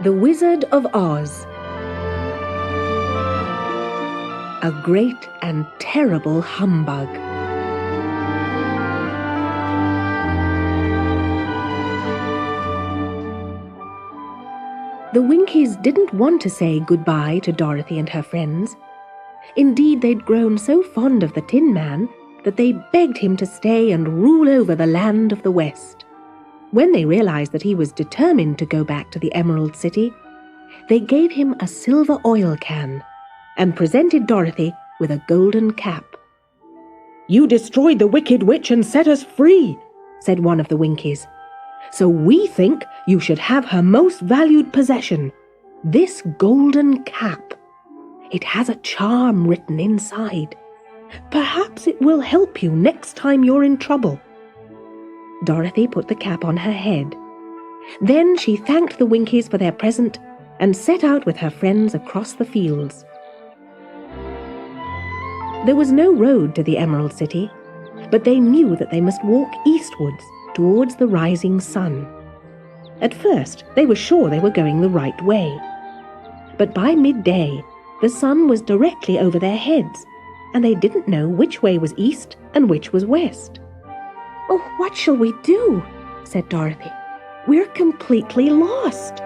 The Wizard of Oz. A great and terrible humbug. The Winkies didn't want to say goodbye to Dorothy and her friends. Indeed, they'd grown so fond of the Tin Man that they begged him to stay and rule over the land of the West. When they realized that he was determined to go back to the Emerald City, they gave him a silver oil can and presented Dorothy with a golden cap. "You destroyed the Wicked Witch and set us free," said one of the Winkies. "So we think you should have her most valued possession, this golden cap. It has a charm written inside. Perhaps it will help you next time you're in trouble." Dorothy put the cap on her head. Then she thanked the Winkies for their present and set out with her friends across the fields. There was no road to the Emerald City, but they knew that they must walk eastwards towards the rising sun. At first, they were sure they were going the right way. But by midday, the sun was directly over their heads, and they didn't know which way was east and which was west. "Oh, what shall we do?" said Dorothy. "We're completely lost."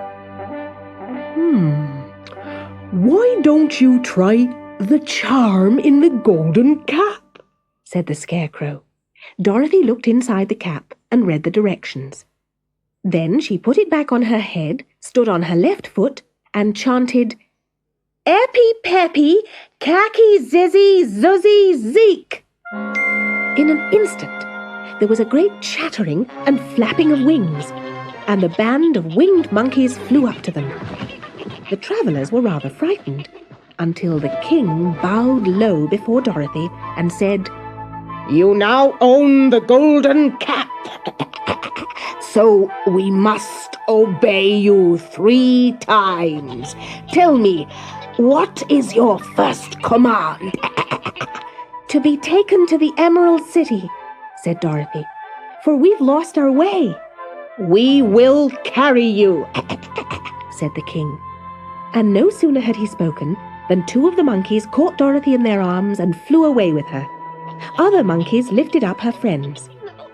"Why don't you try the charm in the golden cap?" said the Scarecrow. Dorothy looked inside the cap and read the directions. Then she put it back on her head, stood on her left foot, and chanted, "Eppy peppy, khaki zizzy zuzzy zeek." In an instant, there was a great chattering and flapping of wings, and the band of winged monkeys flew up to them. The travellers were rather frightened, until the king bowed low before Dorothy and said, "You now own the golden cap, so we must obey you 3 times. Tell me, what is your first command?" "To be taken to the Emerald City," said Dorothy, "for we've lost our way." "We will carry you," said the king. And no sooner had he spoken than 2 of the monkeys caught Dorothy in their arms and flew away with her. Other monkeys lifted up her friends.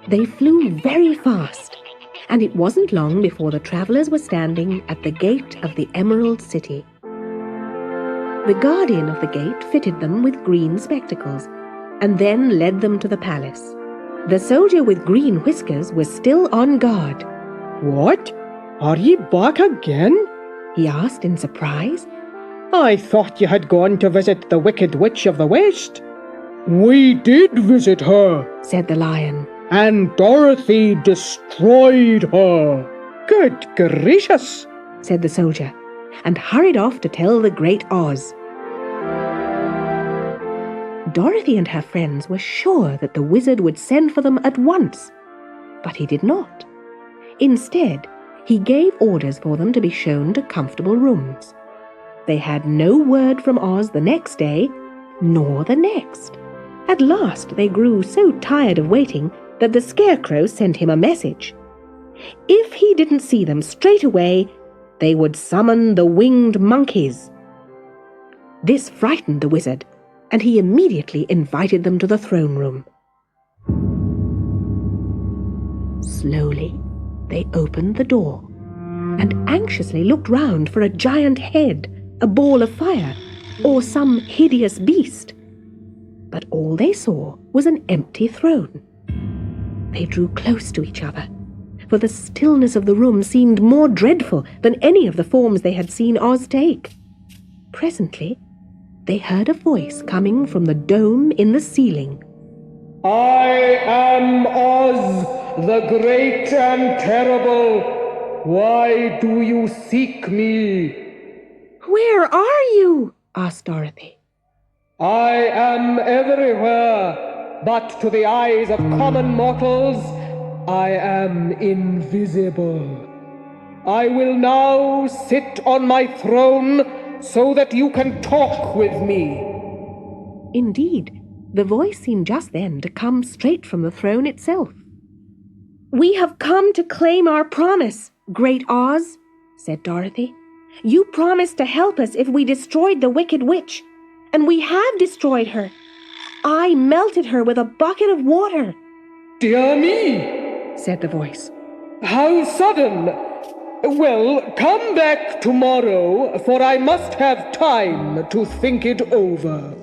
They flew very fast, and it wasn't long before the travellers were standing at the gate of the Emerald City. The guardian of the gate fitted them with green spectacles, and then led them to the palace. The soldier with green whiskers was still on guard. "What? Are ye back again?" he asked in surprise. "I thought you had gone to visit the Wicked Witch of the West." "We did visit her," said the lion. "and Dorothy destroyed her." "Good gracious," said the soldier, and hurried off to tell the great Oz. Dorothy and her friends were sure that the wizard would send for them at once, but he did not. Instead, he gave orders for them to be shown to comfortable rooms. They had no word from Oz the next day, nor the next. At last they grew so tired of waiting that the Scarecrow sent him a message. If he didn't see them straight away, they would summon the winged monkeys. This frightened the wizard, and he immediately invited them to the throne room. Slowly, they opened the door and anxiously looked round for a giant head, a ball of fire, or some hideous beast. But all they saw was an empty throne. They drew close to each other, for the stillness of the room seemed more dreadful than any of the forms they had seen Oz take. Presently, they heard a voice coming from the dome in the ceiling. "I am Oz, the great and terrible. Why do you seek me?" "Where are you?" asked Dorothy. "I am everywhere, but to the eyes of common mortals, I am invisible. I will now sit on my throne so that you can talk with me." Indeed, the voice seemed just then to come straight from the throne itself. "We have come to claim our promise, Great Oz," said Dorothy. You promised to help us if we destroyed the wicked witch, and we have destroyed her. I melted her with a bucket of water." "Dear me," said the voice. "How sudden! Well, come back tomorrow, for I must have time to think it over."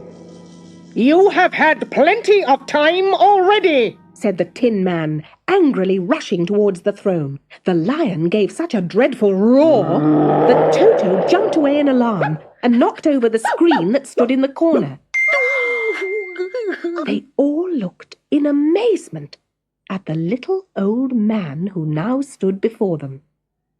You have had plenty of time already, said the Tin Man, angrily rushing towards the throne. The lion gave such a dreadful roar that Toto jumped away in alarm and knocked over the screen that stood in the corner. They all looked in amazement at the little old man who now stood before them.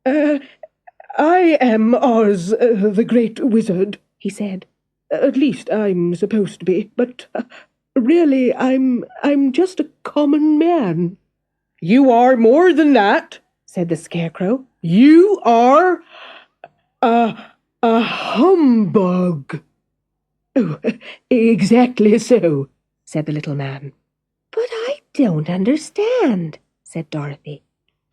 I am Oz, the Great Wizard, he said. At least I'm supposed to be, but really I'm just a common man. You are more than that, said the Scarecrow. You are a humbug. Oh, exactly so, said the little man. But I don't understand, said Dorothy.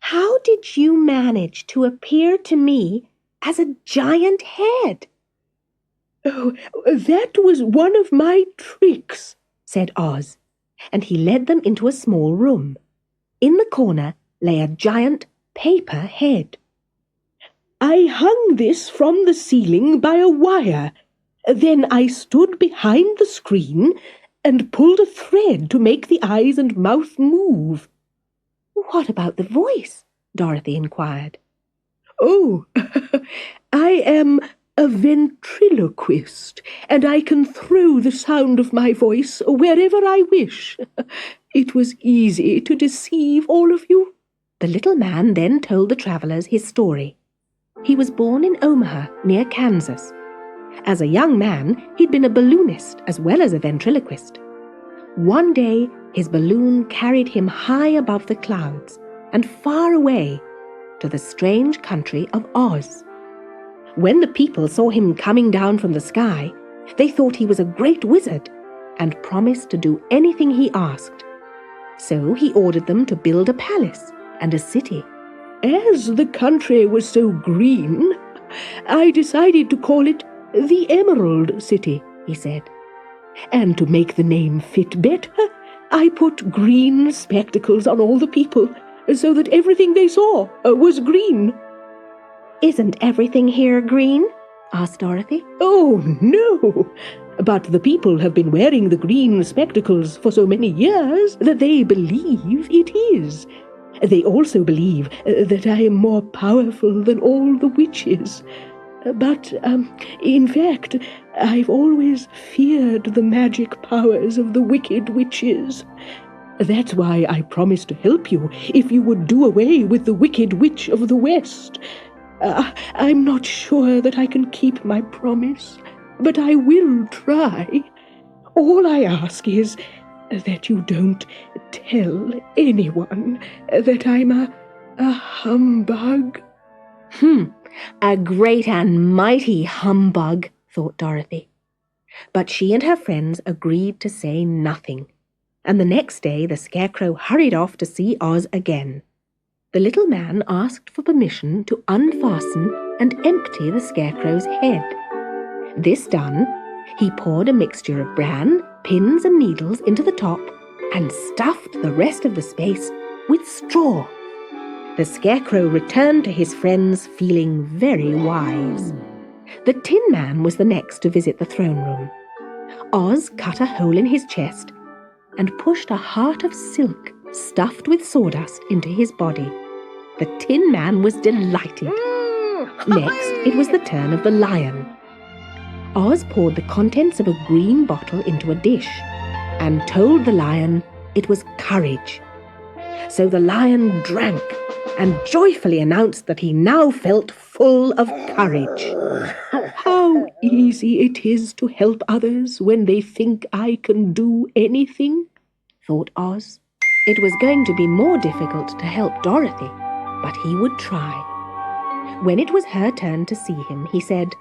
How did you manage to appear to me as a giant head? Oh, that was one of my tricks, said Oz, and he led them into a small room. In the corner lay a giant paper head. I hung this from the ceiling by a wire. Then I stood behind the screen and pulled a thread to make the eyes and mouth move. What about the voice? Dorothy inquired. Oh, I am a ventriloquist, and I can throw the sound of my voice wherever I wish. It was easy to deceive all of you. The little man then told the travellers his story. He was born in Omaha, near Kansas. As a young man, he'd been a balloonist as well as a ventriloquist. One day, his balloon carried him high above the clouds and far away to the strange country of Oz. When the people saw him coming down from the sky, they thought he was a great wizard and promised to do anything he asked. So he ordered them to build a palace and a city. As the country was so green, I decided to call it the Emerald City, he said. And to make the name fit better, I put green spectacles on all the people so that everything they saw was green. Isn't everything here green? Asked Dorothy. Oh, no. But the people have been wearing the green spectacles for so many years that they believe it is. They also believe that I am more powerful than all the witches. But, in fact, I've always feared the magic powers of the wicked witches. That's why I promised to help you if you would do away with the Wicked Witch of the West. I'm not sure that I can keep my promise, but I will try. All I ask is that you don't tell anyone that I'm a humbug. A great and mighty humbug, thought Dorothy. But she and her friends agreed to say nothing, and the next day the Scarecrow hurried off to see Oz again. The little man asked for permission to unfasten and empty the Scarecrow's head. This done, he poured a mixture of bran, pins and needles into the top and stuffed the rest of the space with straw. The Scarecrow returned to his friends feeling very wise. The Tin Man was the next to visit the throne room. Oz cut a hole in his chest and pushed a heart of silk stuffed with sawdust into his body. The Tin Man was delighted. Next, it was the turn of the lion. Oz poured the contents of a green bottle into a dish and told the lion it was courage. So the lion drank and joyfully announced that he now felt full of courage. How easy it is to help others when they think I can do anything, thought Oz. It was going to be more difficult to help Dorothy, but he would try. When it was her turn to see him, he said,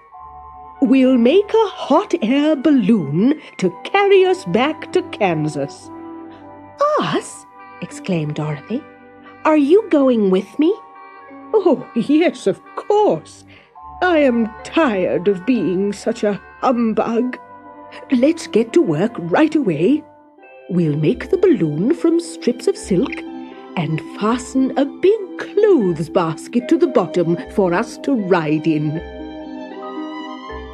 We'll make a hot air balloon to carry us back to Kansas. Us? Exclaimed Dorothy. Are you going with me? Oh, yes, of course. I am tired of being such a humbug. Let's get to work right away. We'll make the balloon from strips of silk and fasten a big clothes basket to the bottom for us to ride in."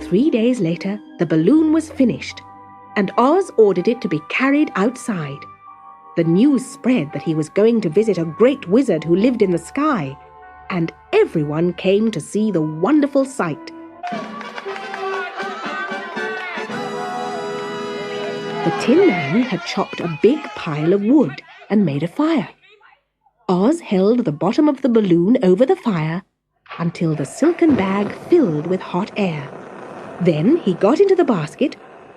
3 days later, the balloon was finished, and Oz ordered it to be carried outside. The news spread that he was going to visit a great wizard who lived in the sky, and everyone came to see the wonderful sight. The Tin Man had chopped a big pile of wood and made a fire. Oz held the bottom of the balloon over the fire until the silken bag filled with hot air. Then he got into the basket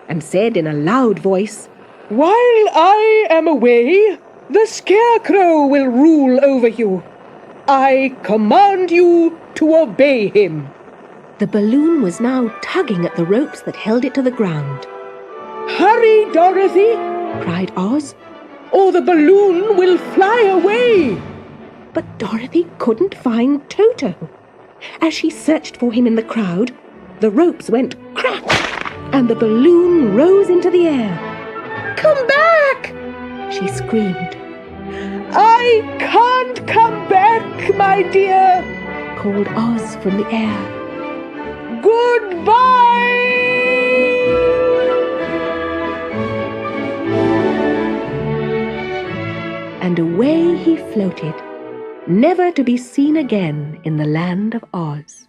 and said in a loud voice, "While I am away, the Scarecrow will rule over you. I command you to obey him." The balloon was now tugging at the ropes that held it to the ground. "Hurry, Dorothy!" cried Oz. "Or the balloon will fly away!" But Dorothy couldn't find Toto. As she searched for him in the crowd, the ropes went crack, and the balloon rose into the air. "Come back!" she screamed. "I can't come back, my dear!" called Oz from the air. "Goodbye!" And away he floated, never to be seen again in the land of Oz.